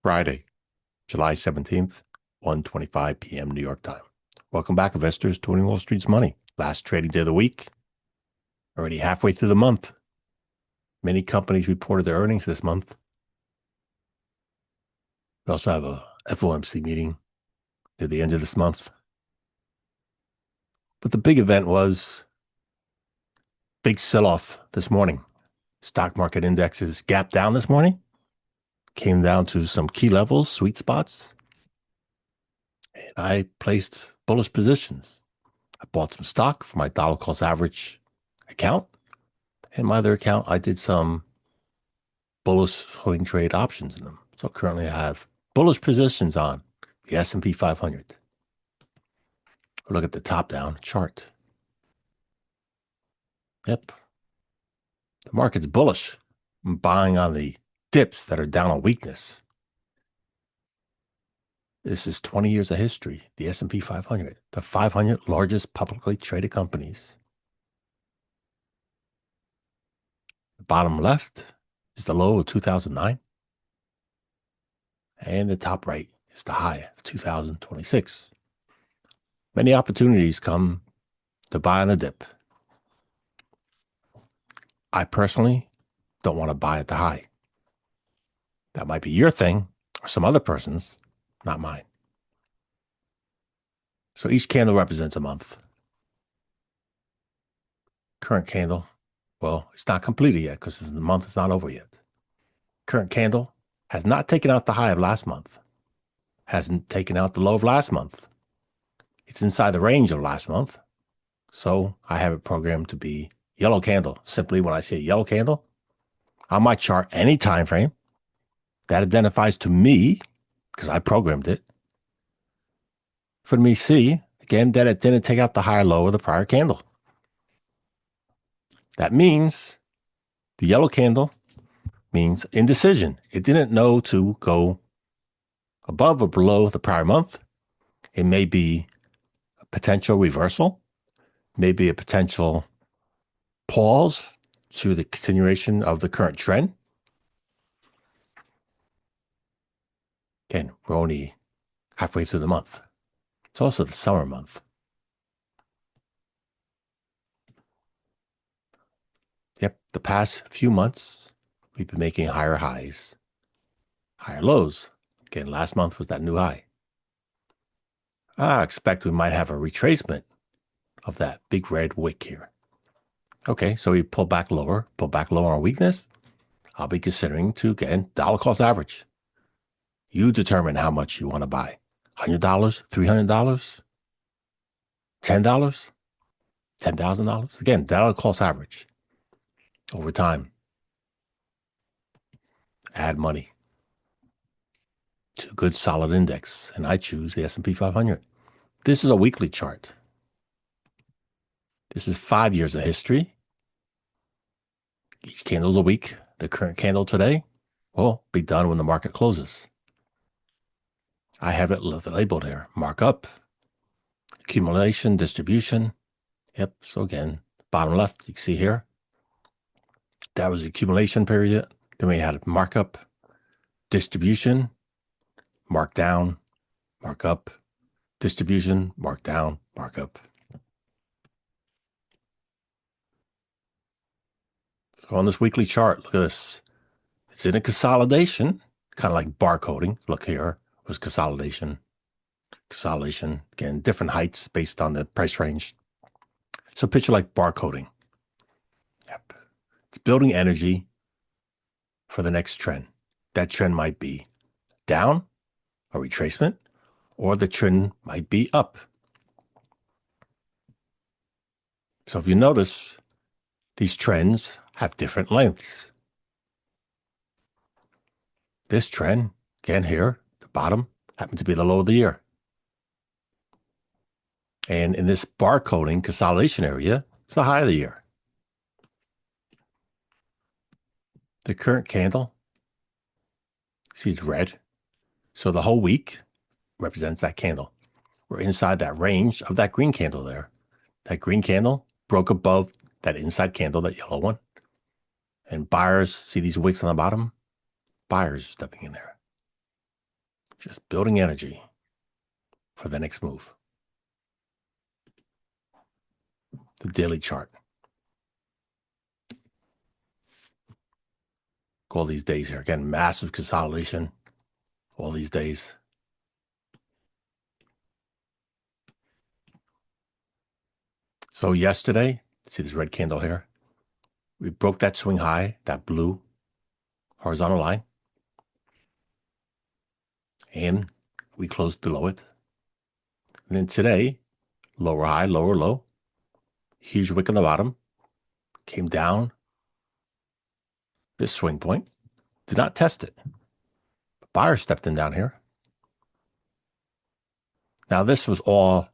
Friday, July 17th, 1:25 p.m. New York time. Welcome back, investors, to Winning Wall Street's Money. Last trading day of the week. Already halfway through the month. Many companies reported their earnings this month. We also have a FOMC meeting at the end of this month. But the big event was big sell-off this morning. Stock market indexes gapped down this morning. Came down to some key levels, sweet spots. And I placed bullish positions. I bought some stock for my dollar cost average account. In my other account, I did some bullish swing trade options in them. So currently I have bullish positions on the S&P 500. Look at the top-down chart. Yep. The market's bullish. I'm buying on the dips that are down on weakness. This is 20 years of history. The S&P 500, the 500 largest publicly traded companies. The bottom left is the low of 2009. And the top right is the high of 2026. Many opportunities come to buy on the dip. I personally don't want to buy at the high. That might be your thing or some other person's, not mine. So each candle represents a month. Current candle, well, it's not completed yet because the month is not over yet. Current candle has not taken out the high of last month, hasn't taken out the low of last month. It's inside the range of last month. So I have it programmed to be yellow candle. Simply when I say yellow candle, on my chart, any time frame, that identifies to me, because I programmed it, for me to see, again, that it didn't take out the high or low of the prior candle. That means the yellow candle means indecision. It didn't know to go above or below the prior month. It may be a potential reversal, maybe a potential pause to the continuation of the current trend. Again, we're only halfway through the month. It's also the summer month. Yep, the past few months, we've been making higher highs, higher lows. Again, last month was that new high. I expect we might have a retracement of that big red wick here. Okay, so we pull back lower on weakness. I'll be considering to, again, dollar cost average. You determine how much you want to buy. $100, $300, $10, $10,000. Again, dollar cost average. Over time, add money to a good solid index, and I choose the S&P 500. This is a weekly chart. This is 5 years of history. Each candle's a week. The current candle today will be done when the market closes. I have it labeled here. Markup, accumulation, distribution. Yep, so again, bottom left, you can see here. That was the accumulation period. Then we had markup, distribution, mark down, mark up, distribution, mark down, mark up. So on this weekly chart, look at this. It's in a consolidation, kind of like barcoding. Look here, was consolidation. Consolidation, again, different heights based on the price range. So picture like barcoding. Yep. It's building energy for the next trend. That trend might be down, a retracement, or the trend might be up. So if you notice, these trends have different lengths. This trend, again here, the bottom, happens to be the low of the year. And in this barcoding consolidation area, it's the high of the year. The current candle, see it's red. So the whole week represents that candle. We're inside that range of that green candle there. That green candle broke above that inside candle, that yellow one. And buyers, see these wicks on the bottom? Buyers are stepping in there. Just building energy for the next move. The daily chart. All these days here. Again, massive consolidation. All these days. So yesterday, see this red candle here? We broke that swing high, that blue horizontal line. And we closed below it. And then today, lower high, lower low. Huge wick on the bottom. Came down this swing point. Did not test it. Buyer stepped in down here. Now this was all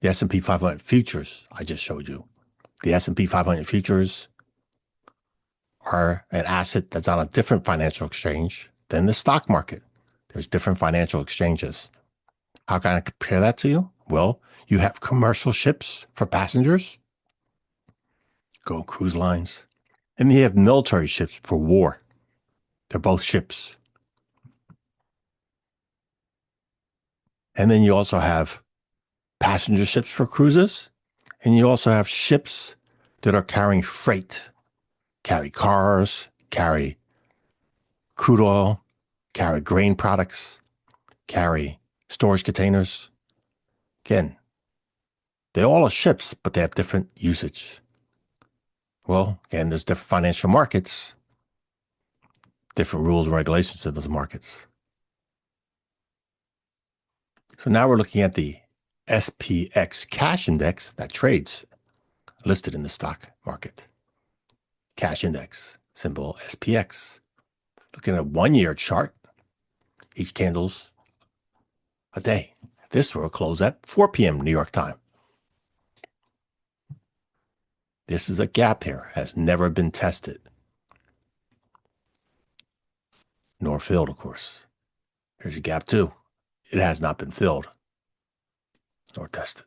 the S&P 500 futures I just showed you. The S&P 500 futures are an asset that's on a different financial exchange than the stock market. There's different financial exchanges. How can I compare that to you? Well, you have commercial ships for passengers, go cruise lines, and you have military ships for war. They're both ships. And then you also have passenger ships for cruises, and you also have ships that are carrying freight, carry cars, carry crude oil, carry grain products, carry storage containers. Again, they all are ships, but they have different usage. Well, again, there's different financial markets, different rules and regulations in those markets. So now we're looking at the SPX cash index that trades listed in the stock market. Cash index, symbol SPX. Looking at a 1-year chart, each candle's a day. This will close at 4 p.m. New York time. This is a gap here, has never been tested, nor filled, of course. Here's a gap too. It has not been filled, nor tested.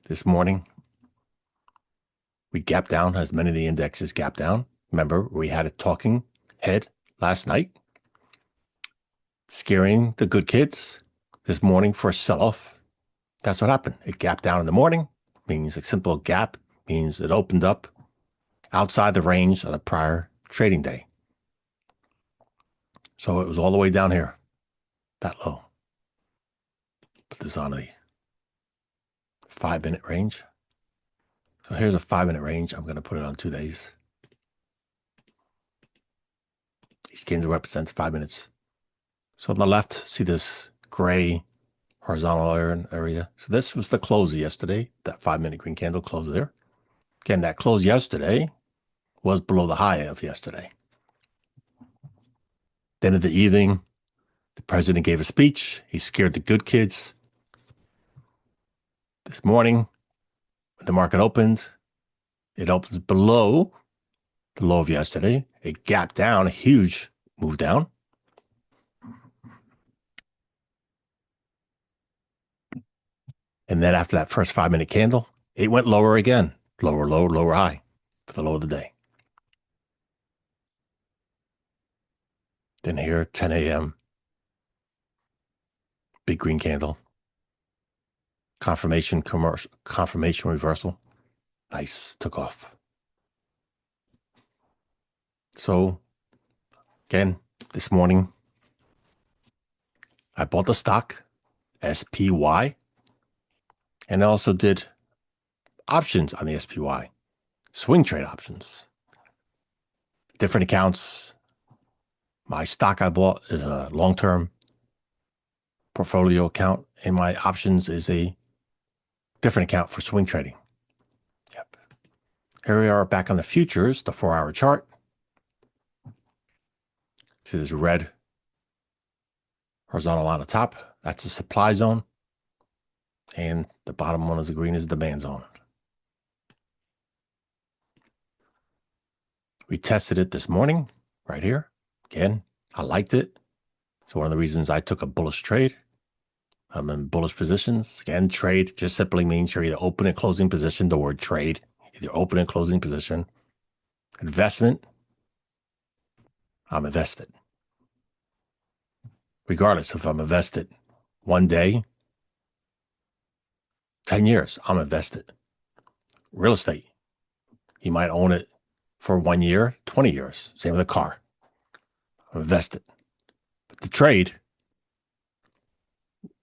This morning, we gapped down as many of the indexes gapped down. Remember, we had a talking head last night, scaring the good kids. This morning for a sell-off. That's what happened. It gapped down in the morning, means a simple gap, means it opened up outside the range of the prior trading day. So it was all the way down here, that low. Put this on a 5-minute range. So here's a 5-minute range. I'm going to put it on 2 days. Each candle represents 5 minutes. So on the left, see this gray horizontal area. So this was the close yesterday. That 5-minute green candle closed there. Again, that close yesterday was below the high of yesterday. Then in the evening, the president gave a speech. He scared the good kids. This morning, when the market opened, it opens below the low of yesterday. It gapped down, a huge move down. And then after that first 5-minute candle, it went lower again. Lower low, lower high for the low of the day. Then here, 10 a.m., big green candle. Confirmation reversal. Nice, took off. So again, this morning, I bought the stock, SPY, and I also did options on the SPY, swing trade options. Different accounts. My stock I bought is a long-term portfolio account, and my options is a different account for swing trading. Yep. Here we are back on the futures, the 4-hour chart. See this red horizontal line on the top. That's the supply zone. And the bottom one is the green is the demand zone. We tested it this morning right here. Again, I liked it. It's one of the reasons I took a bullish trade. I'm in bullish positions. Again, trade just simply means you're either open and closing position, the word trade, either open and closing position. Investment I'm invested. Regardless if I'm invested 1 day, 10 years, I'm invested. Real estate, you might own it for 1 year, 20 years. Same with a car. I'm invested. But the trade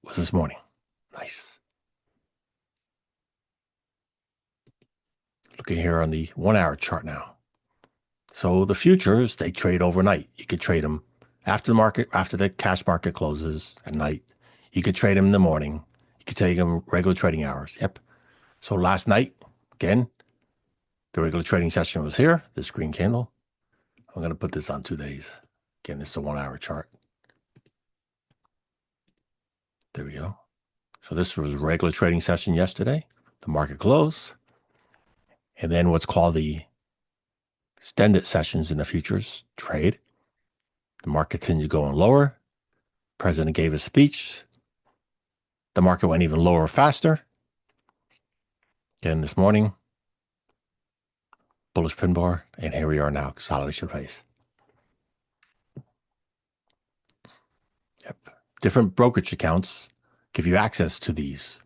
was this morning. Nice. Looking here on the 1 hour chart now. So the futures, they trade overnight. You could trade them after the market, after the cash market closes at night. You could trade them in the morning. You could take them regular trading hours. Yep. So last night, again, the regular trading session was here, this green candle. I'm going to put this on 2 days. Again, this is a 1 hour chart. There we go. So this was a regular trading session yesterday. The market closed. And then what's called the extended sessions in the futures trade. The market continued going lower. President gave a speech. The market went even lower faster. Again, this morning, bullish pin bar. And here we are now, consolidation phase. Yep. Different brokerage accounts give you access to these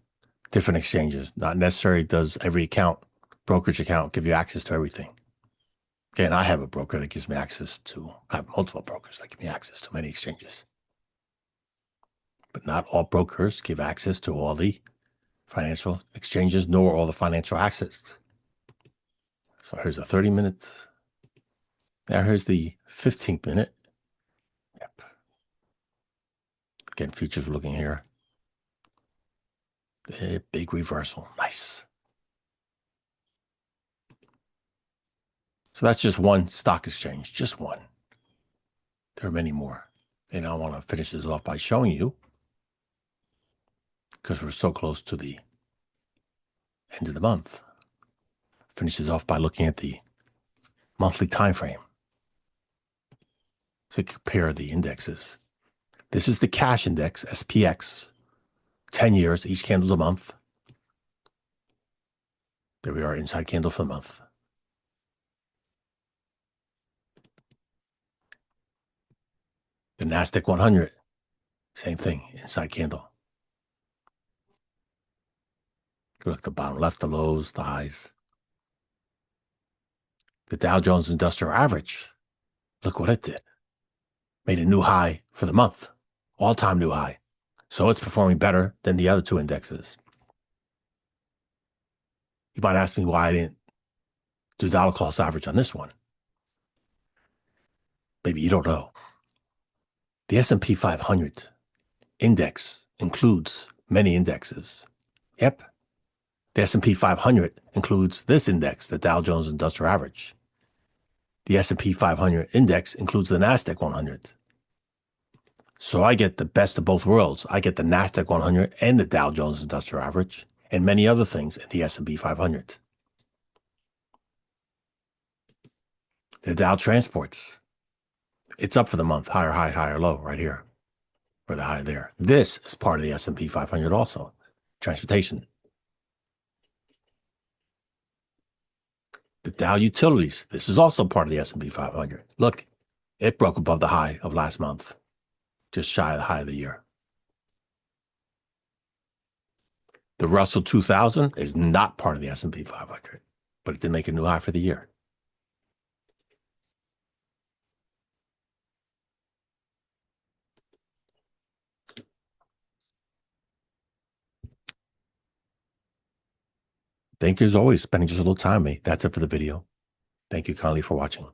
different exchanges. Not necessarily does every brokerage account give you access to everything. Again, I have a broker that gives me access to, I have multiple brokers that give me access to many exchanges. But not all brokers give access to all the financial exchanges, nor all the financial assets. So here's a 30-minute. Now here's the 15-minute. Yep. Again, futures looking here. A big reversal. Nice. So that's just one stock exchange, just one. There are many more. And I want to finish this off by showing you, because we're so close to the end of the month. Finish this off by looking at the monthly time frame. So compare the indexes. This is the cash index, SPX, 10 years, each candle's a month. There we are, inside candle for the month. The NASDAQ 100, same thing, inside candle. Look at the bottom left, the lows, the highs. The Dow Jones Industrial Average, look what it did. Made a new high for the month, all-time new high. So it's performing better than the other two indexes. You might ask me why I didn't do dollar cost average on this one. Maybe you don't know. The S&P 500 index includes many indexes. Yep. The S&P 500 includes this index, the Dow Jones Industrial Average. The S&P 500 index includes the NASDAQ 100. So I get the best of both worlds. I get the NASDAQ 100 and the Dow Jones Industrial Average and many other things in the S&P 500. The Dow Transports, it's up for the month, higher high, higher low, right here, or the high there. This is part of the S&P 500 also, transportation. The Dow Utilities, this is also part of the S&P 500. Look, it broke above the high of last month, just shy of the high of the year. The Russell 2000 is not part of the S&P 500, but it did make a new high for the year. Thank you as always, spending just a little time with me. That's it for the video. Thank you kindly for watching.